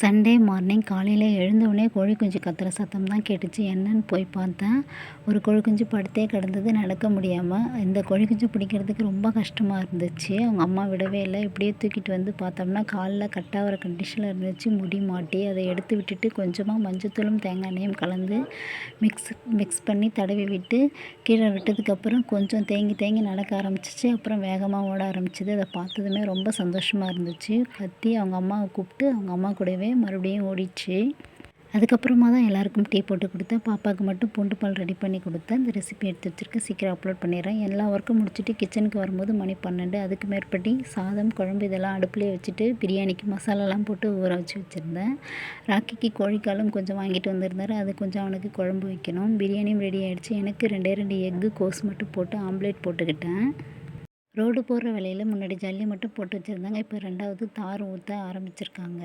Sunday morning காலையில் எழுந்தவுடனே கோழி குஞ்சு கத்துற சத்தம் தான் கேட்டுச்சு. என்னன்னு போய் பார்த்தேன். ஒரு கோழி குஞ்சு படுத்தே கிடந்தது, நடக்க முடியாமல். இந்த கோழி குஞ்சு பிடிக்கிறதுக்கு ரொம்ப கஷ்டமாக இருந்துச்சு. அவங்க அம்மா விடவே இல்லை. இப்படியே தூக்கிட்டு வந்து பார்த்தோம்னா காலில் கட்டாகிற கண்டிஷனில் இருந்துச்சு. முடி மாட்டி அதை எடுத்து விட்டுட்டு கொஞ்சமாக மஞ்சத்தூளும் தேங்காய் எண்ணெயும் கலந்து மிக்ஸ் பண்ணி தடவி விட்டு கீழே விட்டதுக்கப்புறம் கொஞ்சம் தேங்கி தேங்கி நடக்க ஆரம்பிச்சிச்சு. அப்புறம் வேகமாக ஓட ஆரம்பிச்சிது. அதை பார்த்ததுமே ரொம்ப சந்தோஷமாக இருந்துச்சு. கத்தி அவங்க அம்மாவை கூப்பிட்டு அவங்க அம்மா கூடவே மறுபடியும் ஓடிச்சு. அதுக்கப்புறமா தான் எல்லாருக்கும் டீ போட்டு கொடுத்தேன். பாப்பாவுக்கு மட்டும் பூண்டு பால் ரெடி பண்ணி கொடுத்தேன். இந்த ரெசிபி எடுத்து வச்சுருக்கேன், சீக்கிரம் அப்லோட் பண்ணிடுறேன். எல்லா ஒர்க்கும் முடிச்சுட்டு கிச்சனுக்கு வரும்போது மணி 12. அதுக்கு மேற்படி சாதம் குழம்பு இதெல்லாம் அடுப்புலேயே வச்சுட்டு பிரியாணிக்கு மசாலாலாம் போட்டு ஊற வச்சுருந்தேன். ராக்கிக்கு கோழிக்காலும் கொஞ்சம் வாங்கிட்டு வந்திருந்தாரு. அது கொஞ்சம் அவனுக்கு குழம்பு வைக்கணும். பிரியாணியும் ரெடி ஆகிடுச்சு. எனக்கு 2 எக்கு கோஸ் மட்டும் போட்டு ஆம்லேட் போட்டுக்கிட்டேன். ரோடு போடுற வேலையில் முன்னாடி ஜல்லி மட்டும் போட்டு வச்சுருந்தாங்க. இப்போ 2வது தார் ஊற்ற ஆரம்பிச்சிருக்காங்க.